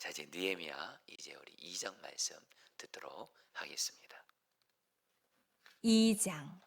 자, 이제 느헤미야 이제 우리 2장 말씀 듣도록 하겠습니다. 2장.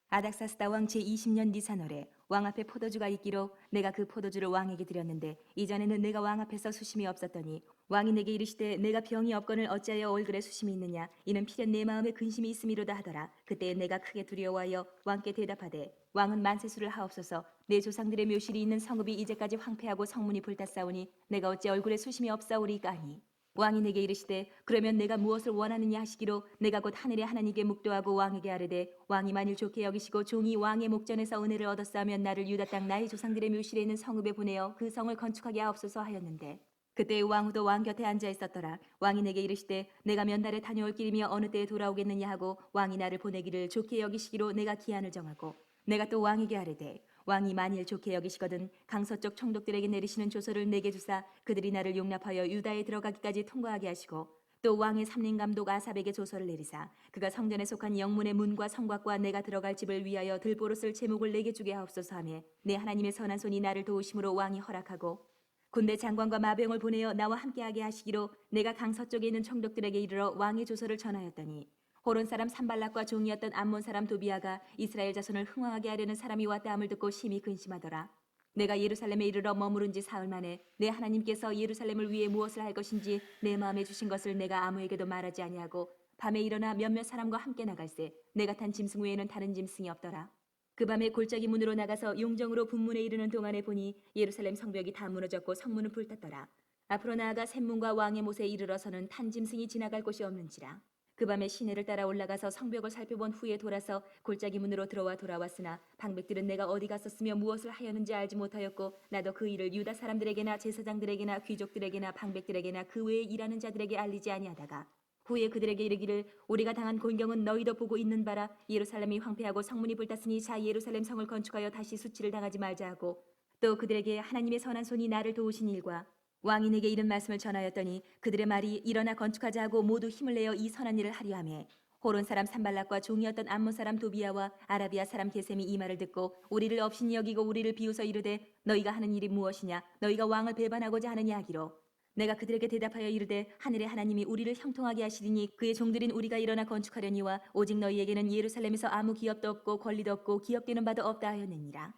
아닥사스다 왕 제20년 니산월에 왕 앞에 포도주가 있기로 내가 그 포도주를 왕에게 드렸는데 이전에는 내가 왕 앞에서 수심이 없었더니 왕이 내게 이르시되 내가 병이 없거늘 어찌하여 얼굴에 수심이 있느냐 이는 필연 내 마음에 근심이 있음이로다 하더라. 그때 내가 크게 두려워하여 왕께 대답하되 왕은 만세수를 하옵소서. 내 조상들의 묘실이 있는 성읍이 이제까지 황폐하고 성문이 불탔사오니 내가 어찌 얼굴에 수심이 없사오리까 하니 왕이 내게 이르시되 그러면 내가 무엇을 원하느냐 하시기로 내가 곧 하늘의 하나님께 묵도하고 왕에게 아뢰되 왕이 만일 좋게 여기시고 종이 왕의 목전에서 은혜를 얻었사하면 나를 유다 땅 나의 조상들의 묘실에 있는 성읍에 보내어 그 성을 건축하게 하옵소서 하였는데 그때 왕후도 왕 곁에 앉아 있었더라. 왕이 내게 이르시되 내가 몇 날에 다녀올 길이며 어느 때에 돌아오겠느냐 하고 왕이 나를 보내기를 좋게 여기시기로 내가 기한을 정하고 내가 또 왕에게 아뢰되 왕이 만일 좋게 여기시거든 강서쪽 총독들에게 내리시는 조서를 내게 주사 그들이 나를 용납하여 유다에 들어가기까지 통과하게 하시고 또 왕의 삼림감독 아삽에게 조서를 내리사 그가 성전에 속한 영문의 문과 성곽과 내가 들어갈 집을 위하여 들보로 쓸 제목을 내게 주게 하옵소서 하며 내 하나님의 선한 손이 나를 도우심으로 왕이 허락하고 군대 장관과 마병을 보내어 나와 함께하게 하시기로 내가 강서쪽에 있는 총독들에게 이르러 왕의 조서를 전하였더니 호론 사람 산발락과 종이었던 암몬 사람 도비아가 이스라엘 자손을 흥황하게 하려는 사람이 왔다 함을 듣고 심히 근심하더라. 내가 예루살렘에 이르러 머무른 지 사흘 만에 내 하나님께서 예루살렘을 위해 무엇을 할 것인지 내 마음에 주신 것을 내가 아무에게도 말하지 아니하고 밤에 일어나 몇몇 사람과 함께 나갈새 내가 탄 짐승 외에는 다른 짐승이 없더라. 그 밤에 골짜기 문으로 나가서 용정으로 분문에 이르는 동안에 보니 예루살렘 성벽이 다 무너졌고 성문은 불탔더라. 앞으로 나아가 샘문과 왕의 못에 이르러서는 탄 짐승이 지나갈 곳이 없는지라. 그 밤에 시내를 따라 올라가서 성벽을 살펴본 후에 돌아서 골짜기 문으로 돌아왔으나 방백들은 내가 어디 갔었으며 무엇을 하였는지 알지 못하였고 나도 그 일을 유다 사람들에게나 제사장들에게나 귀족들에게나 방백들에게나 그 외에 일하는 자들에게 알리지 아니하다가 후에 그들에게 이르기를 우리가 당한 곤경은 너희도 보고 있는 바라. 예루살렘이 황폐하고 성문이 불탔으니 자 예루살렘 성을 건축하여 다시 수치를 당하지 말자 하고 또 그들에게 하나님의 선한 손이 나를 도우신 일과 왕이 내게 이런 말씀을 전하였더니 그들의 말이 일어나 건축하자 하고 모두 힘을 내어 이 선한 일을 하려 하매 호론 사람 산발락과 종이었던 암몬 사람 도비아와 아라비아 사람 게셈이 이 말을 듣고 우리를 업신이 여기고 우리를 비웃어 이르되 너희가 하는 일이 무엇이냐 너희가 왕을 배반하고자 하느냐 하기로 내가 그들에게 대답하여 이르되 하늘의 하나님이 우리를 형통하게 하시리니 그의 종들인 우리가 일어나 건축하려니와 오직 너희에게는 예루살렘에서 아무 기업도 없고 권리도 없고 기업되는 바도 없다 하였느니라.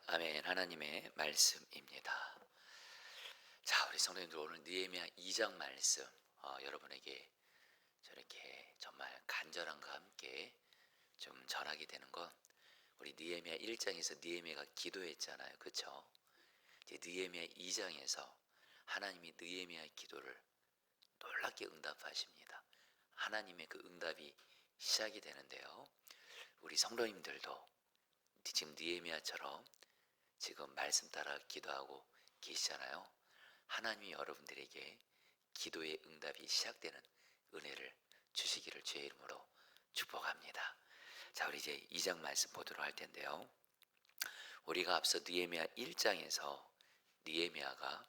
아멘. 하나님의 말씀입니다. 자, 우리 성도님들 오늘 느헤미야 2장 말씀 여러분에게 저렇게 정말 간절함과 함께 좀 전하게 되는 건 우리 느헤미야 1장에서 느헤미야가 기도했잖아요. 그렇죠? 이제 느헤미야 2장에서 하나님이 느헤미야의 기도를 놀랍게 응답하십니다. 하나님의 그 응답이 시작이 되는데요. 우리 성도님들도 지금 느헤미야처럼 지금 말씀 따라 기도하고 계시잖아요. 하나님이 여러분들에게 기도의 응답이 시작되는 은혜를 주시기를 주의 이름으로 축복합니다. 자, 우리 이제 2장 말씀 보도록 할 텐데요. 우리가 앞서 느헤미야 1장에서 느헤미야가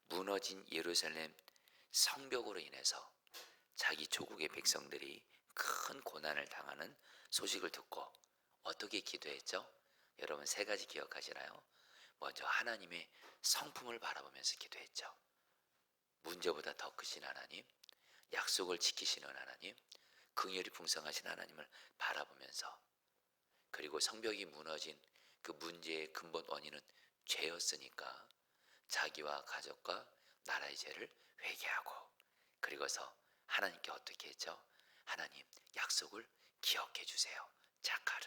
무너진 예루살렘 성벽으로 인해서 자기 조국의 백성들이 큰 고난을 당하는 소식을 듣고 어떻게 기도했죠? 여러분 세 가지 기억하시나요? 먼저 하나님의 성품을 바라보면서 기도했죠. 문제보다 더 크신 하나님, 약속을 지키시는 하나님, 긍휼이 풍성하신 하나님을 바라보면서, 그리고 성벽이 무너진 그 문제의 근본 원인은 죄였으니까 자기와 가족과 나라의 죄를 회개하고, 그리고서 하나님께 어떻게 했죠? 하나님 약속을 기억해 주세요. 자카르.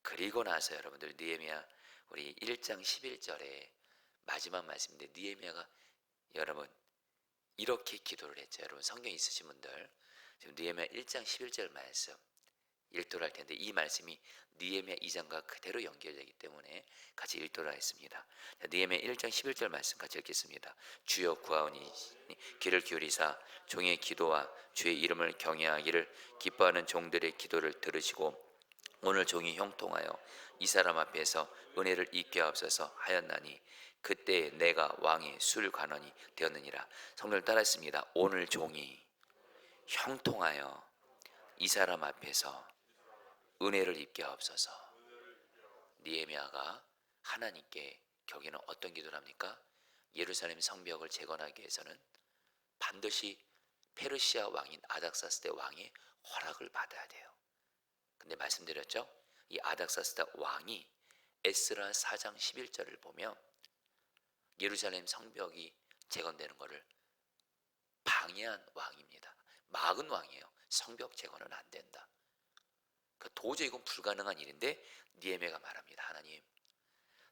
그리고 나서 여러분들 느헤미야 우리 1장 11절에 마지막 말씀인데 느헤미야가 여러분 이렇게 기도를 했죠. 여러분 성경 있으신 분들 지금 느헤미야 1장 11절 말씀 읽도록 할 텐데 이 말씀이 느헤미야 2장과 그대로 연결되기 때문에 같이 읽도록 하겠습니다. 느헤미야 1장 11절 말씀 같이 읽겠습니다. 주여 구하오니 귀를 기울이사 종의 기도와 주의 이름을 경외하기를 기뻐하는 종들의 기도를 들으시고 오늘 종이 형통하여 이 사람 앞에서 은혜를 입게 하옵소서 하였나니 그때 내가 왕의 술관원이 되었느니라. 성도를 따라했습니다. 오늘 종이 형통하여 이 사람 앞에서 은혜를 입게 하옵소서. 느헤미야가 하나님께 결국에는 어떤 기도를 합니까? 예루살렘 성벽을 재건하기 위해서는 반드시 페르시아 왕인 아닥사스다 왕의 허락을 받아야 돼요. 근데 말씀드렸죠? 이 아닥사스다 왕이 에스라 4장 11절을 보면 예루살렘 성벽이 재건되는 것을 방해한 왕입니다. 막은 왕이에요. 성벽 재건은 안 된다. 도저히 이건 불가능한 일인데 느헤미야가 말합니다. 하나님,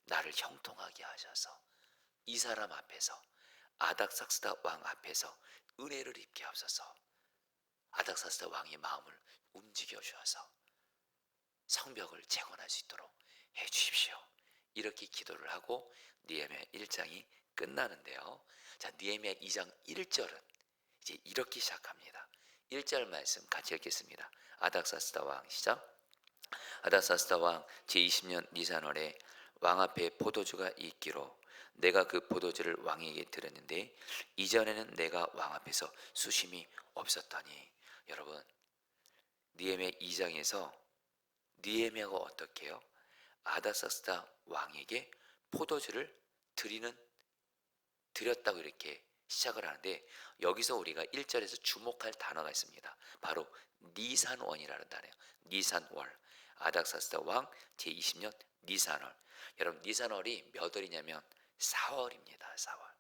나를 형통하게 하셔서 이 사람 앞에서, 아닥사스다 왕 앞에서 은혜를 입게 하옵소서. 아닥사스다 왕의 마음을 움직여 주셔서 성벽을 재건할 수 있도록 해 주십시오. 이렇게 기도를 하고 느헤미야 1장이 끝나는데요. 자, 느헤미야 2장 1절은 이제 이렇게 시작합니다. 1절 말씀 같이 읽겠습니다. 아닥사스다 왕 시작. 아닥사스다 왕 제20년 니산월에 왕 앞에 포도주가 있기로 내가 그 포도주를 왕에게 드렸는데 이전에는 내가 왕 앞에서 수심이 없었더니. 여러분, 느헤미야 2장에서 느헤미야가 어떻게 해요? 아닥사스다 왕에게 포도주를 드렸다고 이렇게 시작을 하는데, 여기서 우리가 1절에서 주목할 단어가 있습니다. 바로 니산원이라는 단어예요. 니산월. 아닥사스다 왕 제20년 니산월. 여러분, 니산월이 몇 월이냐면 4월입니다. 4월.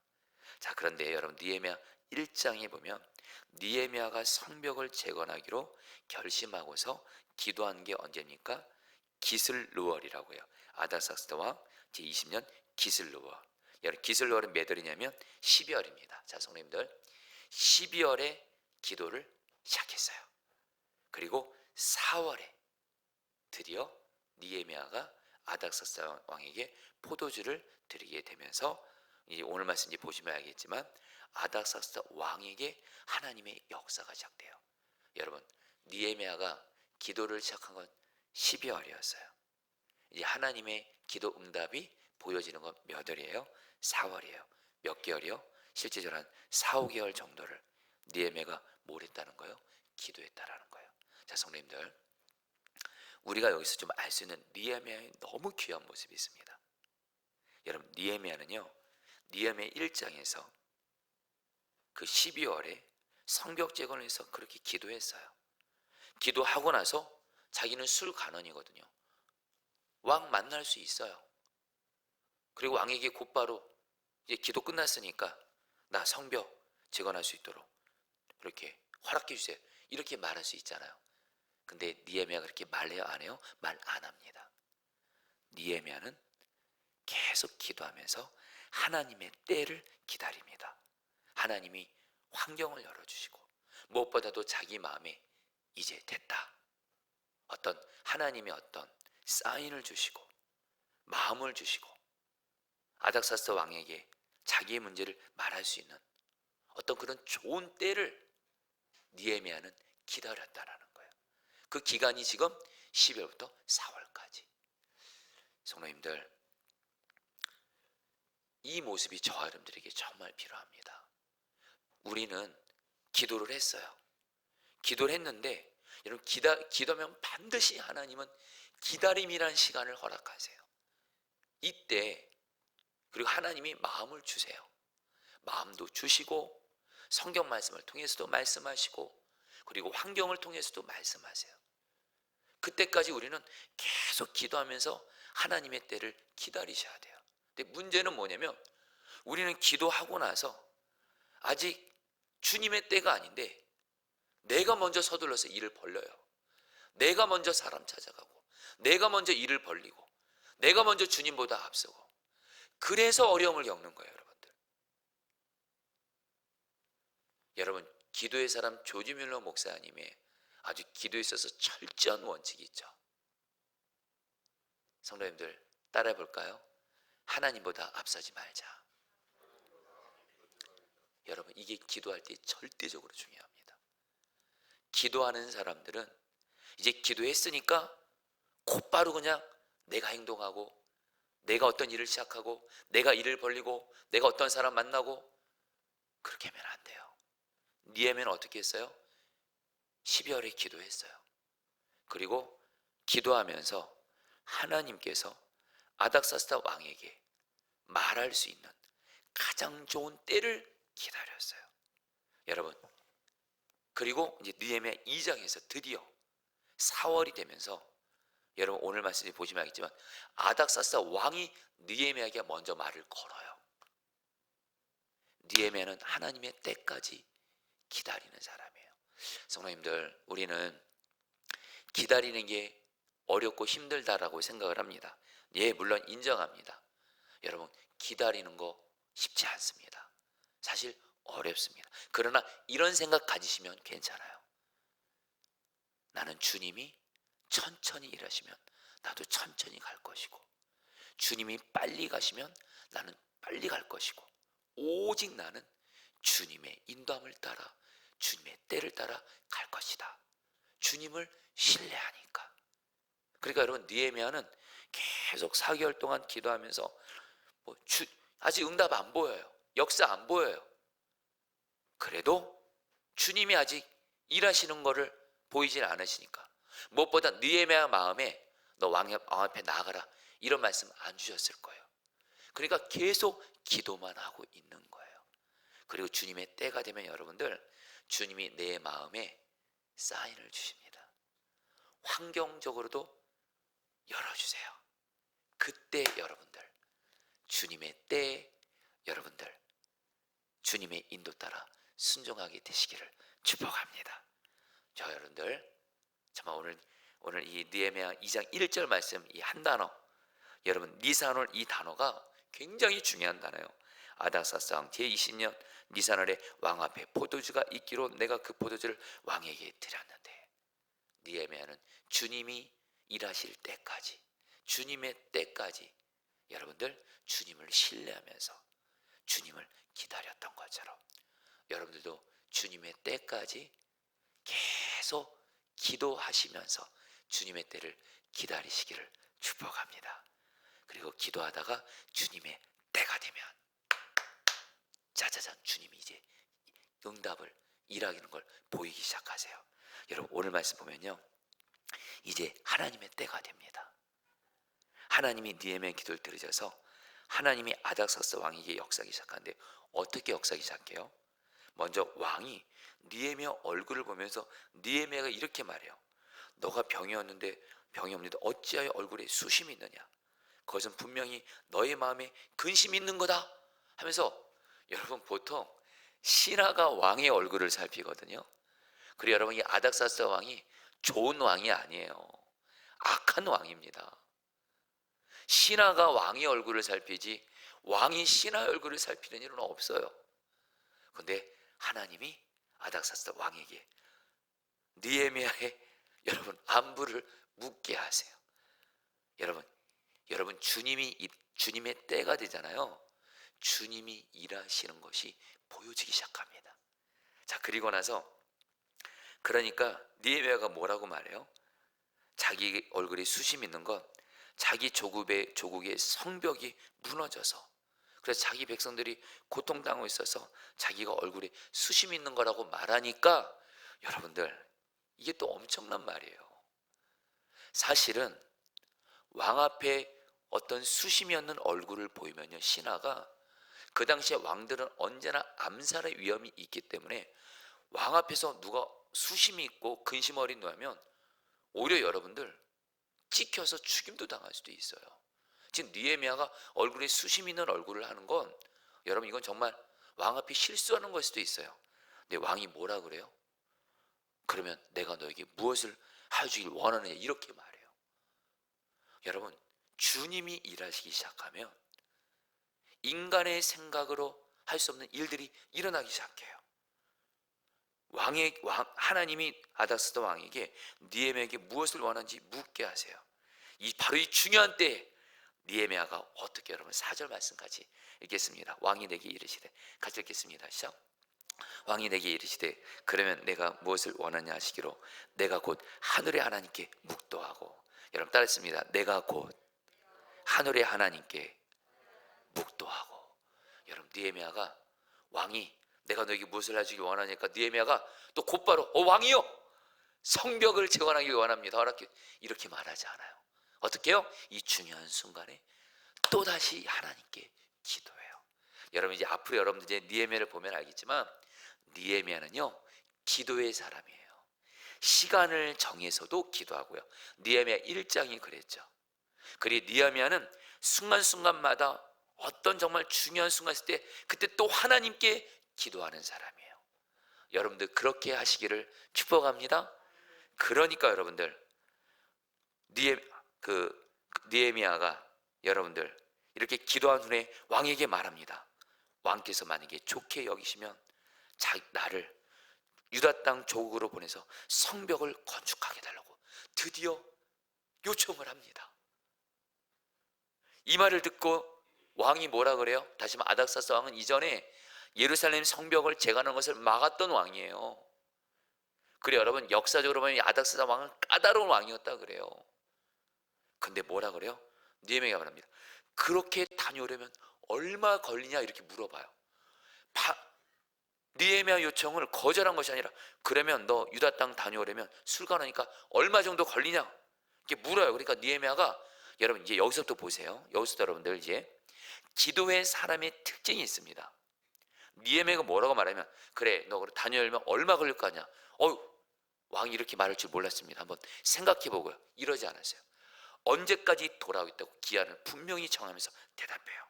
자, 그런데 여러분, 느헤미야 1장에 보면 느헤미야가 성벽을 재건하기로 결심하고서 기도한 게 언제입니까? 기슬르월이라고 해요. 아닥사스다 왕 제20년 기슬르월. 여러분, 기슬르월은 몇 월이냐면 12월입니다. 자, 성도님들, 12월에 기도를 시작했어요. 그리고 4월에 드디어 느헤미야가 아닥사스다 왕에게 포도주를 드리게 되면서, 이제 오늘 말씀 이제 보시면 알겠지만 아닥사스다 왕에게 하나님의 역사가 시작돼요. 여러분, 느헤미야가 기도를 시작한 건 12월이었어요. 이제 하나님의 기도 응답이 보여지는 건 몇 월이에요? 4월이에요. 몇 개월이요? 실제적으로 한 4, 5개월 정도를 느헤미야가 뭘 했다는 거예요? 기도했다라는 거예요. 자, 성도님들, 우리가 여기서 좀 알 수 있는 느헤미야의 너무 귀한 모습이 있습니다. 여러분, 느헤미야는요, 느헤미야 1장에서 그 12월에 성벽 재건을 해서 그렇게 기도했어요. 기도하고 나서 자기는 술 간원이거든요. 왕 만날 수 있어요. 그리고 왕에게 곧바로 이제 기도 끝났으니까 나 성벽 재건할 수 있도록 그렇게 허락해 주세요. 이렇게 말할 수 있잖아요. 근데 느헤미야가 그렇게 말해요, 안 해요? 말 안 합니다. 느헤미야는 계속 기도하면서 하나님의 때를 기다립니다. 하나님이 환경을 열어주시고 무엇보다도 자기 마음에 이제 됐다, 어떤 하나님의 어떤 사인을 주시고 마음을 주시고 아닥사스다 왕에게 자기의 문제를 말할 수 있는 어떤 그런 좋은 때를 느헤미야는 기다렸다라는 거예요. 그 기간이 지금 12월부터 4월까지. 성도님들, 이 모습이 저와 여러분들에게 정말 필요합니다. 우리는 기도를 했어요. 기도를 했는데 여러분, 기도하면 반드시 하나님은 기다림이란 시간을 허락하세요. 이때 그리고 하나님이 마음을 주세요. 마음도 주시고 성경 말씀을 통해서도 말씀하시고 그리고 환경을 통해서도 말씀하세요. 그때까지 우리는 계속 기도하면서 하나님의 때를 기다리셔야 돼요. 근데 문제는 뭐냐면 우리는 기도하고 나서 아직 주님의 때가 아닌데 내가 먼저 서둘러서 일을 벌려요. 내가 먼저 사람 찾아가고 내가 먼저 일을 벌리고 내가 먼저 주님보다 앞서고, 그래서 어려움을 겪는 거예요. 여러분, 기도의 사람 조지 뮬러 목사님의 아주 기도에 있어서 철저한 원칙이 있죠. 성도님들, 따라해 볼까요? 하나님보다 앞서지 말자. 여러분, 이게 기도할 때 절대적으로 중요합니다. 기도하는 사람들은 이제 기도했으니까 곧바로 그냥 내가 행동하고 내가 어떤 일을 시작하고 내가 일을 벌리고 내가 어떤 사람 만나고 그렇게 하면 안 돼요. 느헤미야는 어떻게 했어요? 12월에 기도했어요. 그리고 기도하면서 하나님께서 아닥사스다 왕에게 말할 수 있는 가장 좋은 때를 기다렸어요. 여러분, 그리고 이제 느헤미야 2장에서 드디어 4월이 되면서, 여러분 오늘 말씀을 보시면 알겠지만 아닥사스다 왕이 느헤미야에게 먼저 말을 걸어요. 느헤미야는 하나님의 때까지 기다리는 사람이에요. 성도님들, 우리는 기다리는 게 어렵고 힘들다라고 생각을 합니다. 예, 물론 인정합니다. 여러분, 기다리는 거 쉽지 않습니다. 사실 어렵습니다. 그러나 이런 생각 가지시면 괜찮아요. 나는 주님이 천천히 일하시면 나도 천천히 갈 것이고, 주님이 빨리 가시면 나는 빨리 갈 것이고, 오직 나는 주님의 인도함을 따라 주님의 때를 따라 갈 것이다. 주님을 신뢰하니까. 그러니까 여러분, 느헤미야는 계속 4개월 동안 기도하면서 아직 응답 안 보여요. 역사 안 보여요. 그래도 주님이 아직 일하시는 거를 보이질 않으시니까, 무엇보다 느헤미야 마음에 너 왕 앞에 나가라 이런 말씀 안 주셨을 거예요. 그러니까 계속 기도만 하고 있는 거예요. 그리고 주님의 때가 되면 여러분들, 주님이 내 마음에 사인을 주십니다. 환경적으로도 열어주세요. 그때 여러분들, 주님의 때에 여러분들 주님의 인도 따라 순종하게 되시기를 축복합니다. 자, 여러분들 정말 오늘 이 느헤미야 2장 1절 말씀, 이 한 단어, 여러분 니산월, 이 단어가 굉장히 중요한 단어예요. 아닥사스 왕 제20년 니산월에 왕 앞에 포도주가 있기로 내가 그 포도주를 왕에게 드렸는데, 느헤미야는 주님이 일하실 때까지, 주님의 때까지 여러분들 주님을 신뢰하면서 주님을 기다렸던 것처럼, 여러분들도 주님의 때까지 계속 기도하시면서 주님의 때를 기다리시기를 축복합니다. 그리고 기도하다가 주님의 때가 되면 짜자잔, 주님이 이제 응답을 일하는 걸 보이기 시작하세요. 여러분 오늘 말씀 보면요, 이제 하나님의 때가 됩니다. 하나님이 느헤미야의 기도를 들으셔서 하나님이 아닥사스 왕에게 역사하기 시작하는데, 어떻게 역사하기 시작해요? 먼저 왕이 느헤미야 얼굴을 보면서 느헤미야가 이렇게 말해요. 너가 병이 없는데 어찌하여 얼굴에 수심이 있느냐? 그것은 분명히 너의 마음에 근심이 있는 거다 하면서, 여러분 보통 신하가 왕의 얼굴을 살피거든요. 그리고 여러분, 이 아닥사스 왕이 좋은 왕이 아니에요. 악한 왕입니다. 신하가 왕의 얼굴을 살피지 왕이 신하의 얼굴을 살피는 일은 없어요. 그런데 하나님이 아닥사스 왕에게 느헤미야의 여러분 안부를 묻게 하세요. 여러분 주님의 때가 되잖아요. 주님이 일하시는 것이 보여지기 시작합니다. 자, 그리고 나서 그러니까 느헤미야가 뭐라고 말해요? 자기 얼굴에 수심 있는 것, 자기 조국의 성벽이 무너져서, 그래서 자기 백성들이 고통당하고 있어서 자기가 얼굴에 수심 있는 거라고 말하니까, 여러분들 이게 또 엄청난 말이에요. 사실은 왕 앞에 어떤 수심이 없는 얼굴을 보이면요, 신하가, 그 당시에 왕들은 언제나 암살의 위험이 있기 때문에 왕 앞에서 누가 수심이 있고 근심 어린 놈이면 오히려 여러분들 찍혀서 죽임도 당할 수도 있어요. 지금 느헤미야가 얼굴에 수심 있는 얼굴을 하는 건, 여러분 이건 정말 왕 앞에 실수하는 걸 수도 있어요. 근데 왕이 뭐라 그래요? 그러면 내가 너에게 무엇을 하여주길 원하느냐, 이렇게 말해요. 여러분, 주님이 일하시기 시작하면 인간의 생각으로 할 수 없는 일들이 일어나기 시작해요. 하나님이 아닥사스 왕에게 느헤미야에게 무엇을 원하는지 묻게 하세요. 바로 이 중요한 때에 느헤미야가 어떻게, 여러분 4절 말씀까지 읽겠습니다. 왕이 내게 이르시되, 같이 읽겠습니다. 시작. 왕이 내게 이르시되 그러면 내가 무엇을 원하냐 하시기로 내가 곧 하늘의 하나님께 묵도하고, 여러분 따라했습니다. 내가 곧 하늘의 하나님께 묵도하고. 여러분 느헤미야가, 왕이 내가 너에게 무엇을 해주기 원하니까 느헤미야가 또 곧바로 왕이요, 성벽을 재건하기 원합니다, 이렇게 말하지 않아요. 어떻게 해요? 이 중요한 순간에 또다시 하나님께 기도해요. 여러분 이제 앞으로 여러분들 이제 느헤미야를 보면 알겠지만 느헤미야는요 기도의 사람이에요. 시간을 정해서도 기도하고요. 느헤미야 1장이 그랬죠. 그리고 느헤미야는 순간순간마다 어떤 정말 중요한 순간 있을 때 그때 또 하나님께 기도하는 사람이에요. 여러분들 그렇게 하시기를 축복합니다. 그러니까 여러분들 느헤미야가 여러분들 이렇게 기도한 후에 왕에게 말합니다. 왕께서 만약에 좋게 여기시면 나를 유다 땅 조국으로 보내서 성벽을 건축하게 달라고 드디어 요청을 합니다. 이 말을 듣고 왕이 뭐라 그래요? 다시 말해 아닥사스 왕은 이전에 예루살렘 성벽을 재건하는 것을 막았던 왕이에요. 그래 여러분 역사적으로 보면 아닥사스 왕은 까다로운 왕이었다 그래요. 근데 뭐라 그래요? 느헤미야가 말합니다. 그렇게 다녀오려면 얼마 걸리냐 이렇게 물어봐요. 느헤미야 요청을 거절한 것이 아니라 그러면 너 유다 땅 다녀오려면 술관하니까 얼마 정도 걸리냐 이렇게 물어요. 그러니까 느헤미야가 여러분 이제 여기서부터 보세요. 여기서부터 여러분들 이제 기도의 사람의 특징이 있습니다. 느헤미야가 뭐라고 말하면 그래 너 다녀오려면 얼마 걸릴 거 아니야. 왕이 이렇게 말할 줄 몰랐습니다. 한번 생각해 보고요. 이러지 않았어요. 언제까지 돌아오겠다고 기한을 분명히 정하면서 대답해요.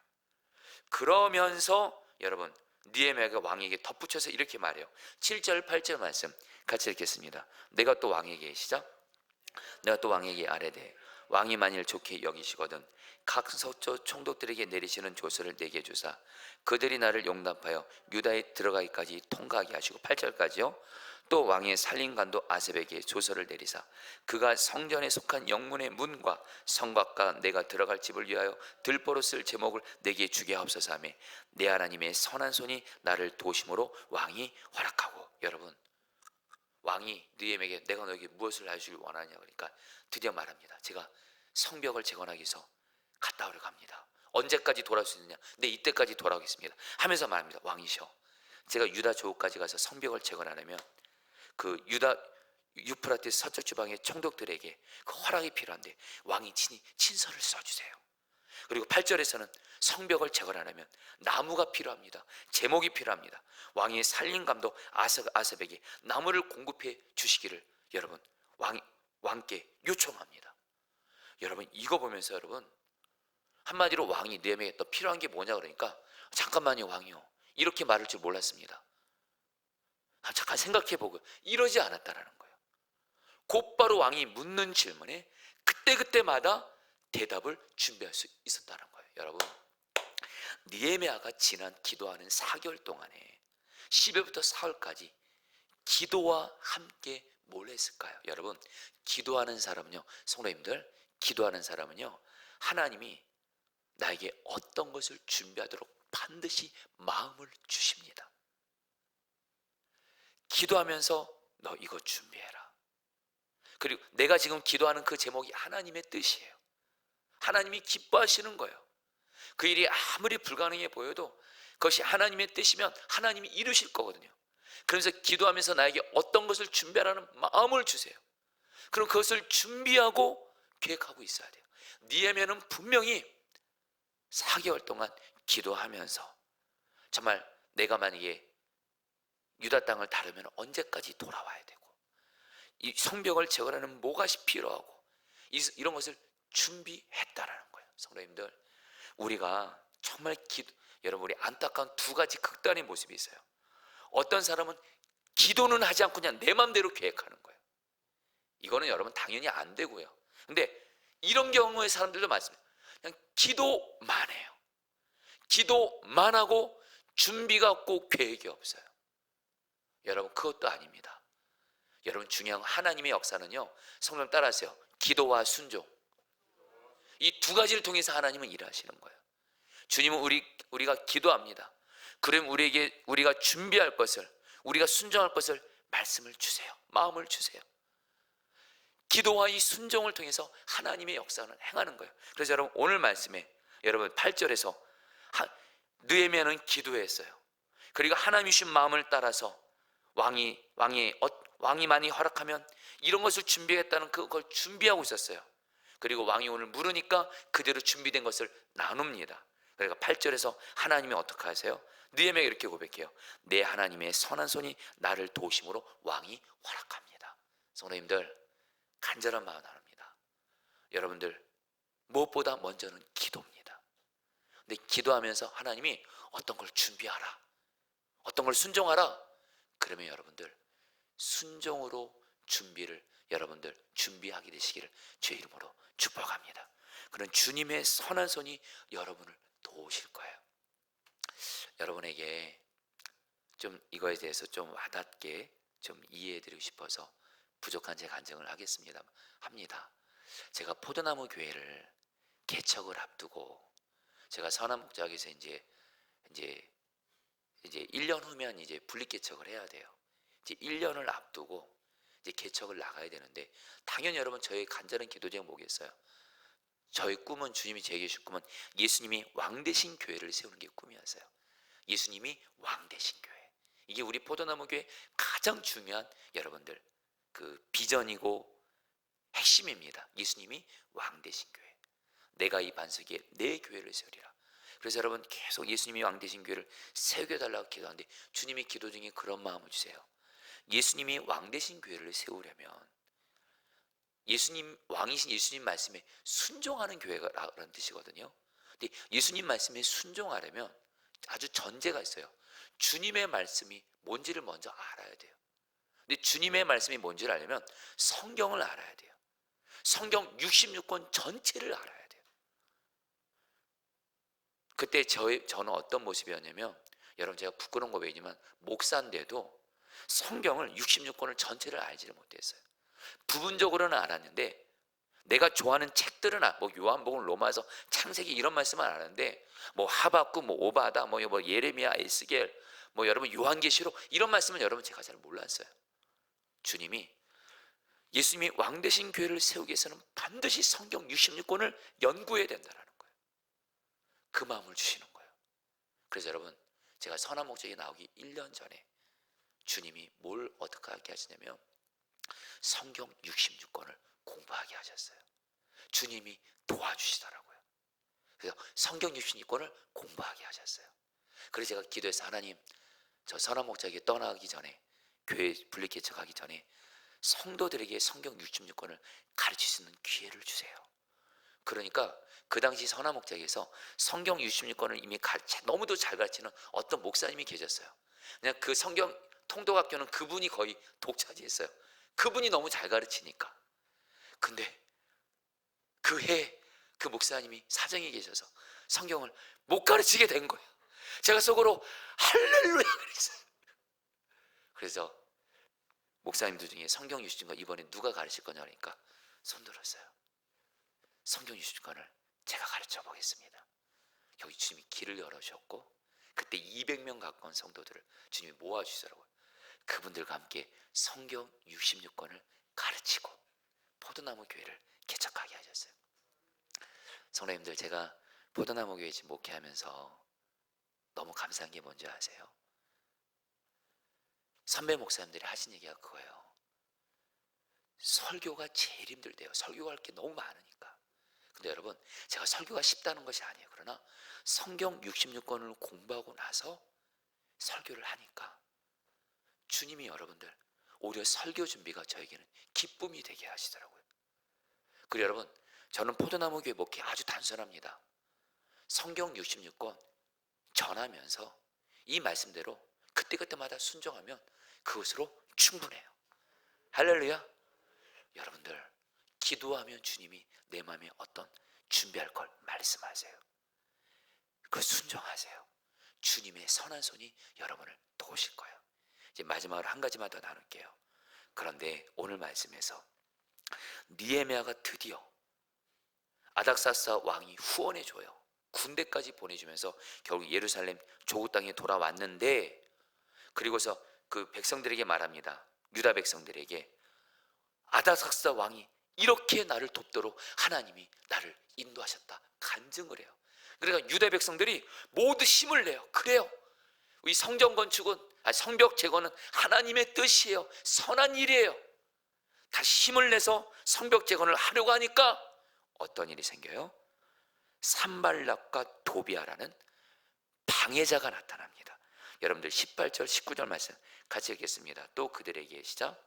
그러면서 여러분 느헤미야가 왕에게 덧붙여서 이렇게 말해요. 7절 8절 말씀 같이 읽겠습니다. 내가 또 왕에게 시작. 내가 또 왕에게 아뢰되 왕이 만일 좋게 여기시거든 각 서초 총독들에게 내리시는 조서를 내게 주사 그들이 나를 용납하여 유다에 들어가기까지 통과하게 하시고 8절까지요. 또 왕의 살림관도 아셉에게 조서를 내리사 그가 성전에 속한 영문의 문과 성곽과 내가 들어갈 집을 위하여 들보로 쓸 제목을 내게 주게 하옵소서 하며 내 하나님의 선한 손이 나를 도심으로 왕이 허락하고. 여러분 왕이 느헤미야에게 내가 너에게 무엇을 해주길 원하냐 그러니까 드디어 말합니다. 제가 성벽을 재건하기 위해서 갔다 오려 갑니다. 언제까지 돌아올 수 있느냐? 네 이때까지 돌아오겠습니다 하면서 말합니다. 왕이셔 제가 유다 조국까지 가서 성벽을 재건하려면 그 유다 유프라테스 서쪽 지방의 총독들에게 그 허락이 필요한데 왕이 친히 친서를 써주세요. 그리고 8절에서는 성벽을 재건하려면 나무가 필요합니다. 제목이 필요합니다. 왕의 살림감독 아셉에게 나무를 공급해 주시기를 여러분 왕께 요청합니다. 여러분 이거 보면서 여러분 한마디로 왕이 느헤미야에게 또 필요한 게 뭐냐 그러니까 잠깐만요 왕이요 이렇게 말할 줄 몰랐습니다. 잠깐 생각해보고 이러지 않았다라는 거예요. 곧바로 왕이 묻는 질문에 그때그때마다 대답을 준비할 수 있었다는 거예요. 여러분 느헤미야가 지난 기도하는 4개월 동안에 10월부터 4월까지 기도와 함께 뭘 했을까요? 여러분 기도하는 사람은요 성도님들 기도하는 사람은요 하나님이 나에게 어떤 것을 준비하도록 반드시 마음을 주십니다. 기도하면서 너 이거 준비해라. 그리고 내가 지금 기도하는 그 제목이 하나님의 뜻이에요. 하나님이 기뻐하시는 거예요. 그 일이 아무리 불가능해 보여도 그것이 하나님의 뜻이면 하나님이 이루실 거거든요. 그러면서 기도하면서 나에게 어떤 것을 준비하라는 마음을 주세요. 그럼 그것을 준비하고 계획하고 있어야 돼요. 느헤미야는 분명히 4개월 동안 기도하면서 정말 내가 만약에 유다 땅을 다루면 언제까지 돌아와야 되고 이 성벽을 재건하는 뭐가시 필요하고 이런 것을 준비했다라는 거예요. 성도님들 우리가 정말 여러분 우리 안타까운 두 가지 극단의 모습이 있어요. 어떤 사람은 기도는 하지 않고 그냥 내 맘대로 계획하는 거예요. 이거는 여러분 당연히 안 되고요. 근데 이런 경우의 사람들도 많습니다. 그냥 기도만 해요. 기도만 하고 준비가 없고 계획이 없어요. 여러분 그것도 아닙니다. 여러분 중요한 하나님의 역사는요 성령 따라하세요. 기도와 순종 이 두 가지를 통해서 하나님은 일하시는 거예요. 주님은 우리가 기도합니다. 그럼 우리가 준비할 것을 우리가 순종할 것을 말씀을 주세요. 마음을 주세요. 기도와 이 순종을 통해서 하나님의 역사는 행하는 거예요. 그래서 여러분 오늘 말씀에 여러분 8절에서 느헤미야는 기도했어요. 그리고 하나님이 주신 마음을 따라서 왕이 많이 허락하면 이런 것을 준비했다는 그걸 준비하고 있었어요. 그리고 왕이 오늘 물으니까 그대로 준비된 것을 나눕니다. 그러니까 8절에서 하나님이 어떻게 하세요? 느헤미야가 이렇게 고백해요. 내 하나님의 선한 손이 나를 도우심으로 왕이 허락합니다. 성도님들, 간절한 마음 나눕니다. 여러분들, 무엇보다 먼저는 기도입니다. 근데 기도하면서 하나님이 어떤 걸 준비하라, 어떤 걸 순종하라, 그러면 여러분들 순종으로 준비를 여러분들 준비하게 되시기를 주의 이름으로 축복합니다. 그런 주님의 선한 손이 여러분을 도우실 거예요. 여러분에게 좀 이거에 대해서 좀 와닿게 좀 이해해드리고 싶어서 부족한 제 간증을 합니다. 제가 포도나무 교회를 개척을 앞두고 제가 선한 목자에서 이제 1년 후면 이제 분립 개척을 해야 돼요. 이제 1년을 앞두고 이제 개척을 나가야 되는데, 당연히 여러분 저의 간절한 기도 제목이 뭐겠어요? 저의 꿈은, 주님이 제게 주신 꿈은 예수님이 왕 되신 교회를 세우는 게 꿈이었어요. 예수님이 왕 되신 교회, 이게 우리 포도나무 교회 가장 중요한 여러분들 그 비전이고 핵심입니다. 예수님이 왕 되신 교회, 내가 이 반석 위에 내 교회를 세우리라. 그래서 여러분 계속 예수님이 왕 되신 교회를 세워달라고 기도하는데, 주님이 기도 중에 그런 마음을 주세요. 예수님이 왕 되신 교회를 세우려면 예수님, 왕이신 예수님 말씀에 순종하는 교회라는 뜻이거든요. 근데 예수님 말씀에 순종하려면 아주 전제가 있어요. 주님의 말씀이 뭔지를 먼저 알아야 돼요. 근데 주님의 말씀이 뭔지를 알려면 성경을 알아야 돼요. 성경 66권 전체를 알아야 돼요. 그때 저는 어떤 모습이었냐면, 여러분 제가 부끄러운 고백이지만 목사인데도 성경을 66권을 전체를 알지를 못했어요. 부분적으로는 알았는데, 내가 좋아하는 책들은 뭐 요한복음, 로마서, 창세기 이런 말씀은 알았는데, 뭐 하박국, 뭐 오바다, 뭐 예레미야, 에스겔, 뭐 여러분 요한계시록 이런 말씀은 여러분 제가 잘 몰랐어요. 주님이 예수님이 왕 되신 교회를 세우기 위해서는 반드시 성경 66권을 연구해야 된다는 거예요. 그 마음을 주시는 거예요. 그래서 여러분 제가 선한 목적이 나오기 1년 전에 주님이 뭘 어떻게 하게 하시냐면 성경 66권을 공부하게 하셨어요. 주님이 도와주시더라고요. 그래서 성경 66권을 공부하게 하셨어요. 그래서 제가 기도해서, 하나님, 저 선한 목자에게 떠나기 전에, 교회 분립 개척하기 전에 성도들에게 성경 66권을 가르칠 수 있는 기회를 주세요. 그러니까 그 당시 선한 목자에게서 성경 66권을 이미 너무도 잘 가르치는 어떤 목사님이 계셨어요. 그냥 그 성경 통독학교는 그분이 거의 독차지했어요. 그분이 너무 잘 가르치니까. 근데 그 해 그 목사님이 사정이 계셔서 성경을 못 가르치게 된 거예요. 제가 속으로 할렐루야 그랬어요. 그래서 목사님들 중에 성경 66권 이번에 누가 가르칠 거냐 그러니까 손 들었어요. 성경 66권을 제가 가르쳐 보겠습니다. 여기 주님이 길을 열어주셨고, 그때 200명 가까운 성도들을 주님이 모아주시더라고요. 그분들과 함께 성경 66권을 가르치고 포도나무 교회를 개척하게 하셨어요. 성도님들, 제가 포도나무 교회 지금 목회하면서 너무 감사한 게 뭔지 아세요? 선배 목사님들이 하신 얘기가 그거예요. 설교가 제일 힘들대요. 설교할 게 너무 많으니까. 근데 여러분, 제가 설교가 쉽다는 것이 아니에요. 그러나 성경 66권을 공부하고 나서 설교를 하니까 주님이 여러분들 오히려 설교 준비가 저에게는 기쁨이 되게 하시더라고요. 그리고 여러분, 저는 포도나무 교회 목회 아주 단순합니다. 성경 66권 전하면서 이 말씀대로 그때그때마다 순종하면 그것으로 충분해요. 할렐루야. 여러분들 기도하면 주님이 내 마음에 어떤 준비할 걸 말씀하세요. 그 순종하세요. 주님의 선한 손이 여러분을 도우실 거예요. 이제 마지막으로 한 가지만 더 나눌게요. 그런데 오늘 말씀에서 느헤미야가 드디어 아닥사스다 왕이 후원해 줘요. 군대까지 보내주면서 결국 예루살렘 조국 땅에 돌아왔는데, 그리고서 그 백성들에게 말합니다. 유다 백성들에게 아닥사스다 왕이 이렇게 나를 돕도록 하나님이 나를 인도하셨다 간증을 해요. 그러니까 유다 백성들이 모두 힘을 내요. 그래요, 이 성전 건축은 성벽 재건은 하나님의 뜻이에요. 선한 일이에요. 다 힘을 내서 성벽 재건을 하려고 하니까 어떤 일이 생겨요? 산발락과 도비아라는 방해자가 나타납니다. 여러분들 18절 19절 말씀 같이 읽겠습니다. 또 그들에게 시작.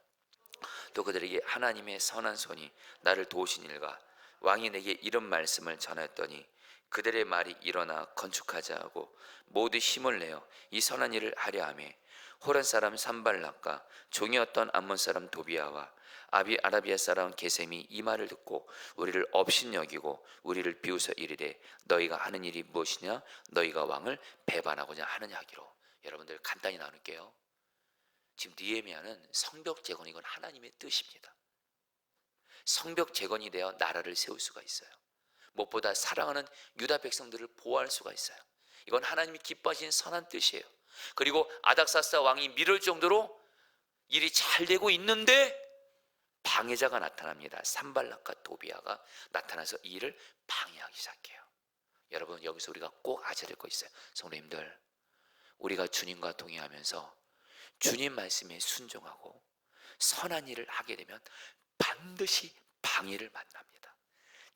또 그들에게 하나님의 선한 손이 나를 도우신 일과 왕이 내게 이런 말씀을 전하였더니 그들의 말이 일어나 건축하자 하고 모두 힘을 내어 이 선한 일을 하려 하매 호란 사람 산발락과 종이었던 암몬 사람 도비아와 아라비아 사람 게셈이 이 말을 듣고 우리를 업신여기고 우리를 비웃어 이르되 너희가 하는 일이 무엇이냐? 너희가 왕을 배반하고자 하느냐 하기로. 여러분들 간단히 나눌게요. 지금 느헤미야는 성벽 재건, 이건 하나님의 뜻입니다. 성벽 재건이 되어 나라를 세울 수가 있어요. 무엇보다 사랑하는 유다 백성들을 보호할 수가 있어요. 이건 하나님이 기뻐하신 선한 뜻이에요. 그리고 아닥사스다 왕이 미룰 정도로 일이 잘 되고 있는데 방해자가 나타납니다. 산발락과 도비아가 나타나서 이 일을 방해하기 시작해요. 여러분, 여기서 우리가 꼭 아셔야 될 거 있어요. 성도님들, 우리가 주님과 동행하면서 주님 말씀에 순종하고 선한 일을 하게 되면 반드시 방해를 만납니다.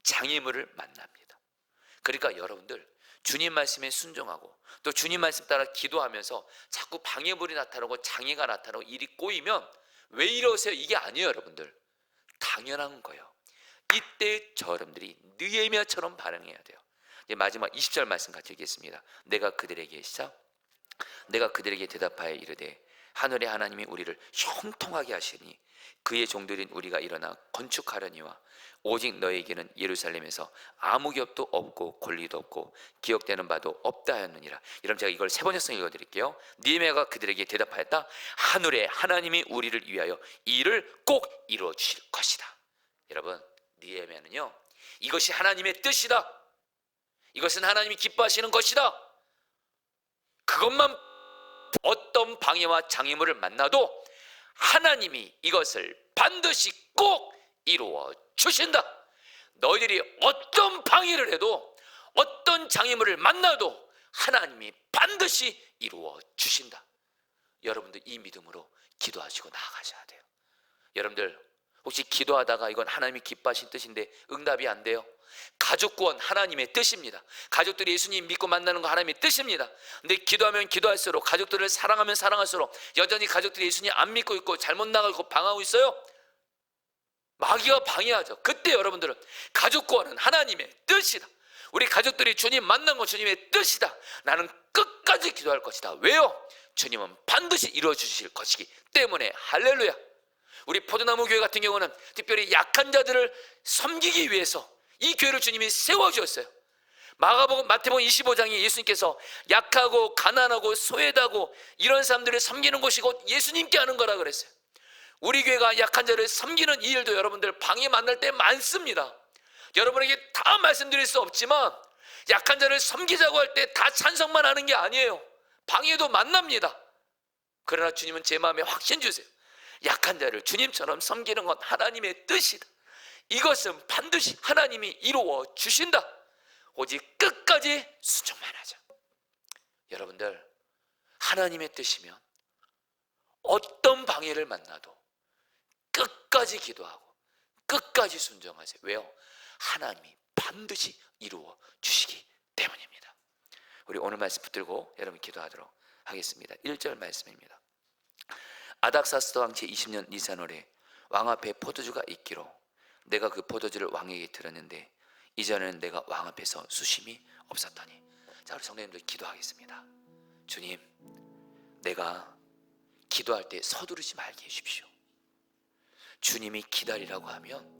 장애물을 만납니다. 그러니까 여러분들, 주님 말씀에 순종하고 또 주님 말씀 따라 기도하면서 자꾸 방해물이 나타나고 장애가 나타나고 일이 꼬이면 왜 이러세요? 이게 아니에요. 여러분들, 당연한 거예요. 이때 저 여러분들이 느헤미야처럼 반응해야 돼요. 이제 마지막 20절 말씀 같이 읽겠습니다. 내가 그들에게 대답하여 이르되 하늘의 하나님이 우리를 형통하게 하시니 그의 종들인 우리가 일어나 건축하려니와 오직 너에게는 예루살렘에서 아무 겹도 없고 권리도 없고 기억되는 바도 없다 하였느니라. 여러분, 제가 이걸 세 번역성 읽어드릴게요. 느헤미야가 그들에게 대답하였다. 하늘의 하나님이 우리를 위하여 이 일을 꼭 이루어 주실 것이다. 여러분, 느헤미야는요, 이것이 하나님의 뜻이다, 이것은 하나님이 기뻐하시는 것이다, 그것만, 어떤 방해와 장애물을 만나도 하나님이 이것을 반드시 꼭 이루어 주신다. 너희들이 어떤 방해를 해도 어떤 장애물을 만나도 하나님이 반드시 이루어 주신다. 여러분들 이 믿음으로 기도하시고 나아가셔야 돼요. 여러분들 혹시 기도하다가 이건 하나님이 기뻐하신 뜻인데 응답이 안 돼요? 가족 구원 하나님의 뜻입니다. 가족들이 예수님 믿고 만나는 거 하나님의 뜻입니다. 근데 기도하면 기도할수록, 가족들을 사랑하면 사랑할수록 여전히 가족들이 예수님 안 믿고 있고 잘못 나가고 방황하고 있어요? 마귀가 방해하죠. 그때 여러분들은 가족 구원은 하나님의 뜻이다, 우리 가족들이 주님 만난 거 주님의 뜻이다, 나는 끝까지 기도할 것이다. 왜요? 주님은 반드시 이루어 주실 것이기 때문에. 할렐루야. 우리 포도나무 교회 같은 경우는 특별히 약한 자들을 섬기기 위해서 이 교회를 주님이 세워주었어요. 마태복음 25장에 예수님께서 약하고 가난하고 소외하고 이런 사람들을 섬기는 것이 곧 예수님께 하는 거라 그랬어요. 우리 교회가 약한 자를 섬기는 이 일도 여러분들 방해 만날 때 많습니다. 여러분에게 다 말씀드릴 수 없지만 약한 자를 섬기자고 할 때 다 찬성만 하는 게 아니에요. 방해도 만납니다. 그러나 주님은 제 마음에 확신 주세요. 약한 자를 주님처럼 섬기는 건 하나님의 뜻이다. 이것은 반드시 하나님이 이루어 주신다. 오직 끝까지 순종만 하자. 여러분들, 하나님의 뜻이면 어떤 방해를 만나도 끝까지 기도하고 끝까지 순종하세요. 왜요? 하나님이 반드시 이루어 주시기 때문입니다. 우리 오늘 말씀 붙들고 여러분 기도하도록 하겠습니다. 1절 말씀입니다. 아닥사스다 왕 제20년 니산월에 왕 앞에 포도주가 있기로 내가 그 포도주를 왕에게 들었는데 이전에는 내가 왕 앞에서 수심이 없었더니. 자, 우리 성도님들 기도하겠습니다. 주님, 내가 기도할 때 서두르지 말게 해주십시오. 주님이 기다리라고 하면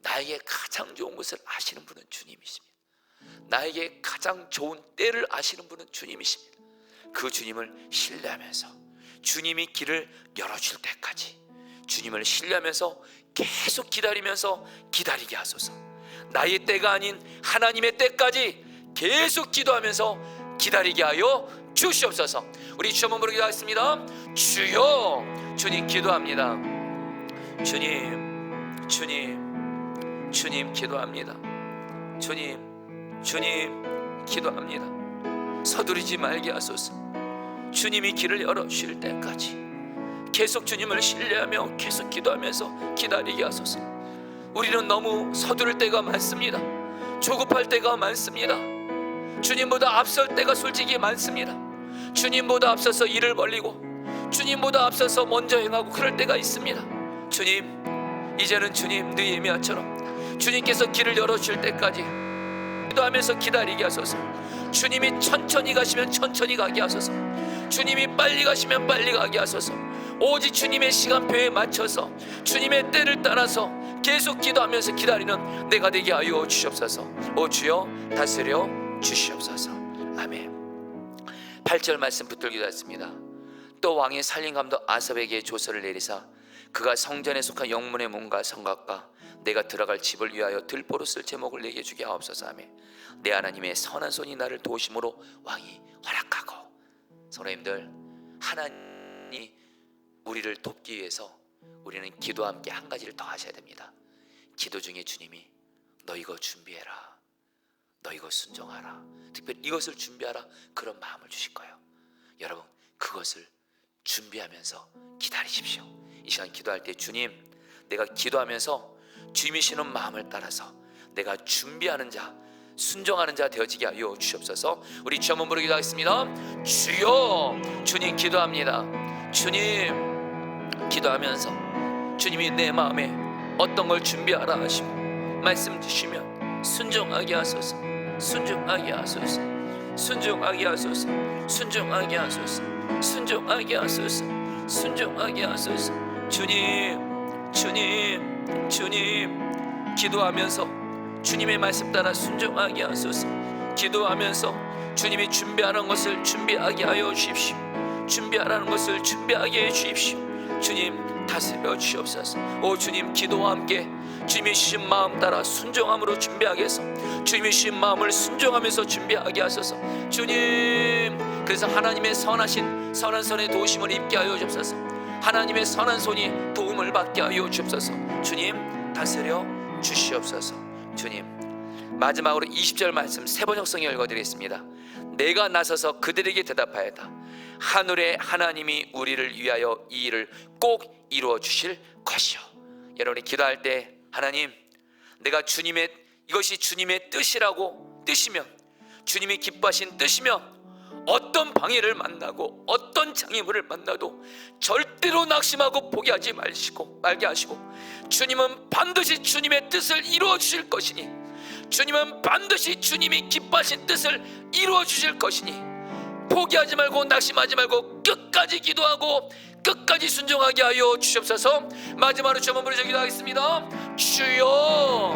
나에게 가장 좋은 것을 아시는 분은 주님이십니다. 나에게 가장 좋은 때를 아시는 분은 주님이십니다. 그 주님을 신뢰하면서 주님이 길을 열어줄 때까지 주님을 신뢰하면서 계속 기다리면서 기다리게 하소서. 나의 때가 아닌 하나님의 때까지 계속 기도하면서 기다리게 하여 주시옵소서. 우리 주 한번 부르기도 하겠습니다. 주여. 주님 기도합니다. 주님 기도합니다. 주님 기도합니다. 서두르지 말게 하소서. 주님이 길을 열어주실 때까지 계속 주님을 신뢰하며 계속 기도하면서 기다리게 하소서. 우리는 너무 서두를 때가 많습니다. 조급할 때가 많습니다. 주님보다 앞설 때가 솔직히 많습니다. 주님보다 앞서서 일을 벌리고 주님보다 앞서서 먼저 행하고 그럴 때가 있습니다. 주님, 이제는 주님 느헤미야처럼 주님께서 길을 열어주실 때까지 기도하면서 기다리게 하소서. 주님이 천천히 가시면 천천히 가게 하소서. 주님이 빨리 가시면 빨리 가게 하소서. 오직 주님의 시간표에 맞춰서 주님의 때를 따라서 계속 기도하면서 기다리는 내가 되게 하여 주시옵소서. 오 주여 다스려 주시옵소서. 아멘. 8절 말씀 붙들고 기도했습니다. 또 왕의 살림감독 아삽에게 조서를 내리사 그가 성전에 속한 영문의 문과 성곽과 내가 들어갈 집을 위하여 들보로 쓸 제목을 내게 주게 하옵소서 하며 내 하나님의 선한 손이 나를 도우심으로 왕이 허락하고. 성도님들, 하나님이 우리를 돕기 위해서 우리는 기도와 함께 한 가지를 더 하셔야 됩니다. 기도 중에 주님이 너 이거 준비해라, 너 이거 순종하라, 특별히 이것을 준비하라, 그런 마음을 주실 거예요. 여러분, 그것을 준비하면서 기다리십시오. 이 시간 기도할 때 주님, 내가 기도하면서 주님이 시는 마음을 따라서 내가 준비하는 자, 순종하는 자 되어지게 하여 주시옵소서. 우리 주 한번 부르기도 하겠습니다. 주여, 주님 기도합니다. 주님 기도하면서 주님이 내 마음에 어떤 걸 준비하라 하시고 말씀 주시면 순종하게 하소서. 순종하게 하소서. 순종하게 하소서. 순종하게 하소서. 순종하게 하소서. 순종하게 하소서. 주님, 주님, 주님, 기도하면서 주님의 말씀 따라 순종하게 하소서. 기도하면서 주님이 준비하는 것을 준비하게 하여 주십시오. 준비하라는 것을 준비하게 해 주십시오. 주님 다스려 주시옵소서. 오 주님, 기도와 함께 주님이 주신 마음 따라 순종함으로 준비하게 해서 주님이 주신 마음을 순종하면서 준비하게 하소서. 주님, 그래서 하나님의 선하신 선한 손의 도우심을 입게 하여 주옵소서. 하나님의 선한 손이 도움을 받게 하여 주옵소서. 주님 다스려 주시옵소서. 주님, 마지막으로 20절 말씀 세 번역성에 읽어드리겠습니다. 내가 나서서 그들에게 대답하였다. 하늘의 하나님이 우리를 위하여 이 일을 꼭 이루어 주실 것이요. 여러분이 기도할 때 하나님, 내가 주님의 이것이 주님의 뜻이라고 뜻이면, 주님이 기뻐하신 뜻이면 어떤 방해를 만나고 어떤 장애물을 만나도 절대로 낙심하고 포기하지 말게 하시고 주님은 반드시 주님의 뜻을 이루어 주실 것이니, 주님은 반드시 주님이 기뻐하신 뜻을 이루어 주실 것이니 포기하지 말고 낙심하지 말고 끝까지 기도하고 끝까지 순종하게 하여 주시옵소서. 마지막으로 주 한번 부르짖기도 하겠습니다. 주여.